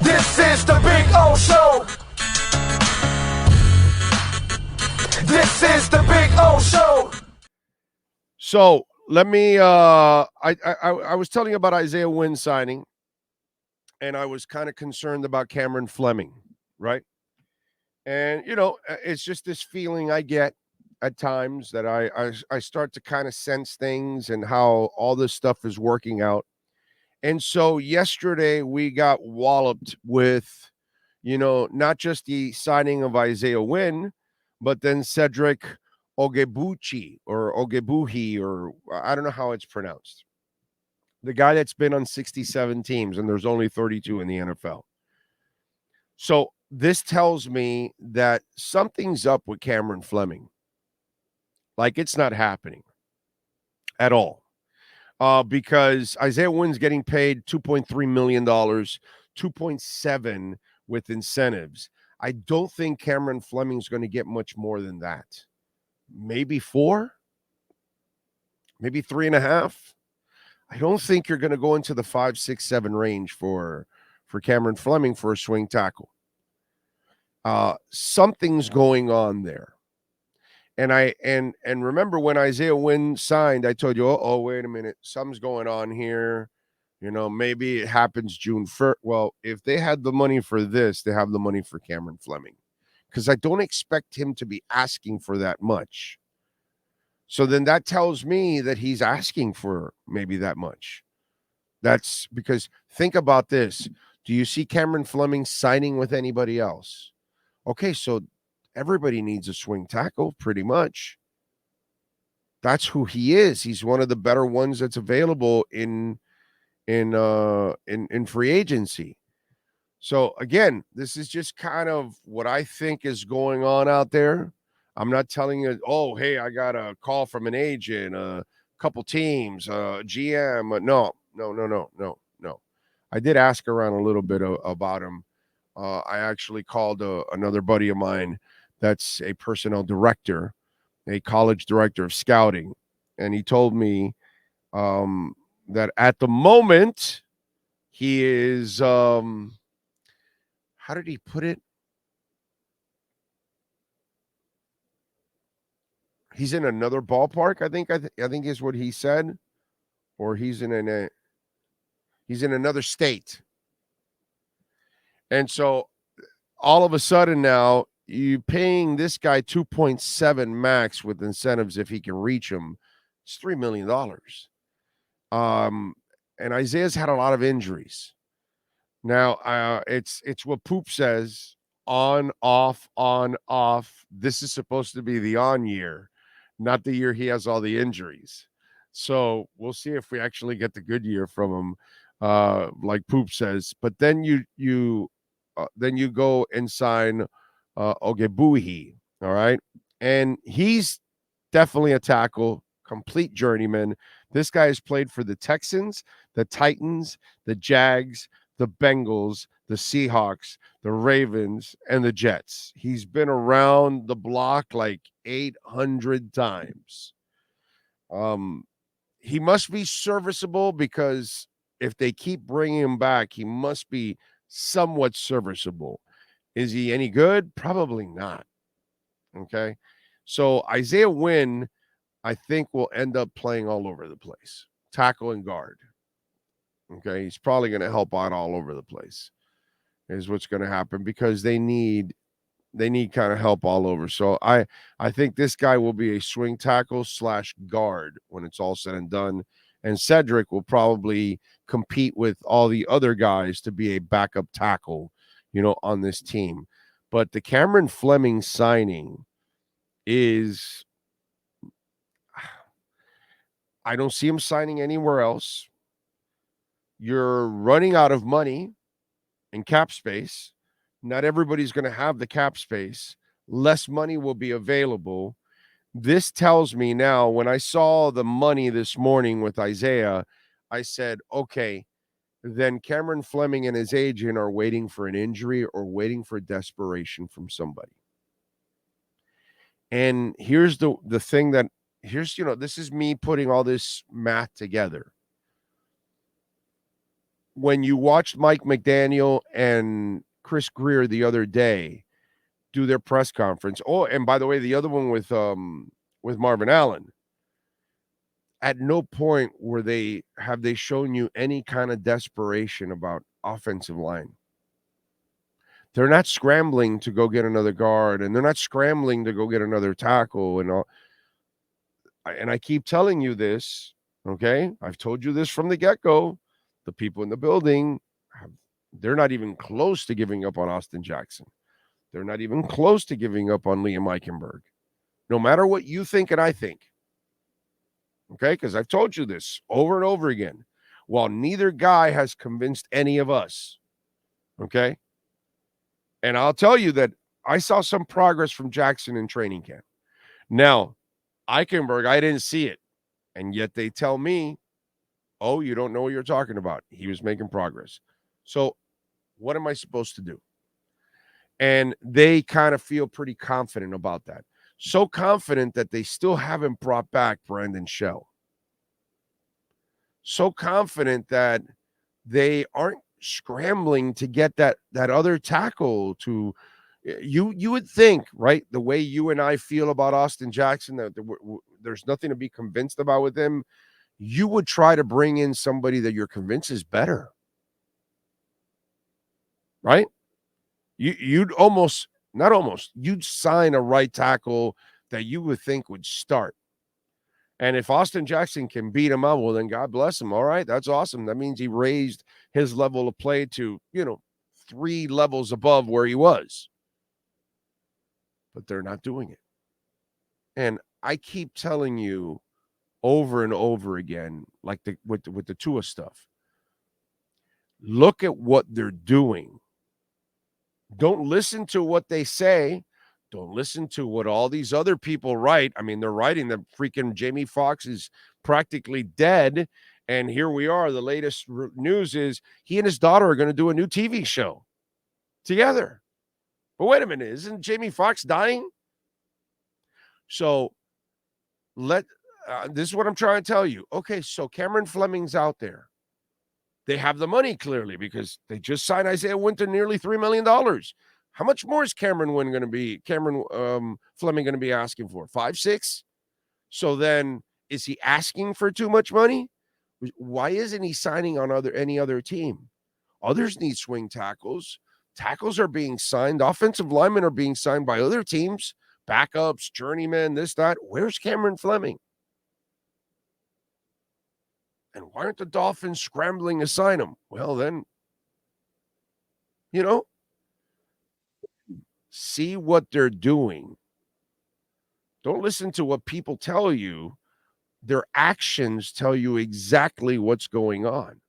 This is the Big O Show. This is the Big O Show. So let me. I was telling you about Isaiah Wynn signing, and I was kind of concerned about Cameron Fleming, right? And it's just this feeling I get at times that I start to kind of sense things and how all this stuff is working out. And so yesterday we got walloped with, not just the signing of Isaiah Wynn, but then Cedric Ogebuchi or Ogebuhi, or I don't know how it's pronounced. The guy that's been on 67 teams, and there's only 32 in the NFL. So this tells me that something's up with Cameron Fleming. Like, it's not happening at all. Because Isaiah Wynn's getting paid $2.3 million, 2.7 with incentives. I don't think Cameron Fleming's going to get much more than that. Maybe 4, maybe 3.5. I don't think you're going to go into the 5, 6, 7 range for Cameron Fleming for a swing tackle. Something's going on there. And remember when Isaiah Wynn signed, I told you, oh, wait a minute, something's going on here. Maybe it happens June 1st. Well, if they had the money for this, they have the money for Cameron Fleming, because I don't expect him to be asking for that much. So then that tells me that he's asking for maybe that much. That's because, think about this. Do you see Cameron Fleming signing with anybody else? Okay, so everybody needs a swing tackle, pretty much. That's who he is. He's one of the better ones that's available in free agency. So again, this is just kind of what I think is going on out there. I'm not telling you, oh, hey, I got a call from an agent, a couple teams, GM. No. I did ask around a little bit about him. I actually called another buddy of mine that's a personnel director, a college director of scouting, and he told me that at the moment he is, how did he put it? He's in another ballpark, I think. I think is what he said, or he's in another state. And so all of a sudden now, you paying this guy 2.7 max with incentives if he can reach them. It's $3 million. And Isaiah's had a lot of injuries. Now, it's what Poop says: on, off, on, off. This is supposed to be the on year, not the year he has all the injuries. So we'll see if we actually get the good year from him, like Poop says. But then you go and sign Ogebuhi, all right? And he's definitely a tackle, complete journeyman. This guy has played for the Texans, the Titans, the Jags, the Bengals, the Seahawks, the Ravens, and the Jets. He's been around the block like 800 times. He must be serviceable, because if they keep bringing him back, he must be somewhat serviceable. Is he any good? Probably not. Okay. So Isaiah Wynn, I think, will end up playing all over the place, tackle and guard. Okay. He's probably going to help out all over the place, is what's going to happen, because they need kind of help all over. So I think this guy will be a swing tackle / guard when it's all said and done. And Cedric will probably compete with all the other guys to be a backup tackle, on this team. But the Cameron Fleming signing is, I don't see him signing anywhere else. You're running out of money and cap space. Not everybody's going to have the cap space. Less money will be available. This tells me now, when I saw the money this morning with Isaiah, I said, okay, then Cameron Fleming and his agent are waiting for an injury or waiting for desperation from somebody. And here's the thing that, this is me putting all this math together. when you watched Mike McDaniel and Chris Greer the other day do their press conference. Oh, and by the way, the other one with Marvin Allen. At no point have they shown you any kind of desperation about offensive line. They're not scrambling to go get another guard, and they're not scrambling to go get another tackle and all. And I keep telling you this, okay? I've told you this from the get-go. The people in the building, they're not even close to giving up on Austin Jackson. They're not even close to giving up on Liam Eichenberg. No matter what you think and I think. Okay? Because I've told you this over and over again. While neither guy has convinced any of us. Okay? And I'll tell you that I saw some progress from Jackson in training camp. Now, Eichenberg, I didn't see it. And yet they tell me, oh, you don't know what you're talking about. He was making progress. So what am I supposed to do? And they kind of feel pretty confident about that. So confident that they still haven't brought back Brandon Shell. So confident that they aren't scrambling to get that other tackle to you would think, right, the way you and I feel about Austin Jackson, that there's nothing to be convinced about with him. You would try to bring in somebody that you're convinced is better, right? You'd you'd sign a right tackle that you would think would start. And if Austin Jackson can beat him out, well, then God bless him. All right, that's awesome. That means he raised his level of play to, 3 levels above where he was. But they're not doing it. And I keep telling you over and over again, like with the Tua stuff, look at what they're doing. Don't listen to what they say. Don't listen to what all these other people write. I mean, they're writing that freaking Jamie Foxx is practically dead. And here we are. The latest news is he and his daughter are going to do a new TV show together. But wait a minute. Isn't Jamie Foxx dying? So this is what I'm trying to tell you. Okay, so Cameron Fleming's out there. They have the money, clearly, because they just signed Isaiah Wynn to nearly $3 million. How much more is Cameron Fleming going to be asking for? 5, 6? So then, is he asking for too much money? Why isn't he signing on any other team? Others need swing tackles. Tackles are being signed. Offensive linemen are being signed by other teams. Backups, journeymen, this, that. Where's Cameron Fleming? And why aren't the Dolphins scrambling to sign him? Well, then, see what they're doing. Don't listen to what people tell you. Their actions tell you exactly what's going on.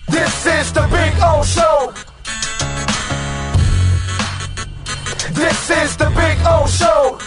This is the Big O Show. This is the Big O Show.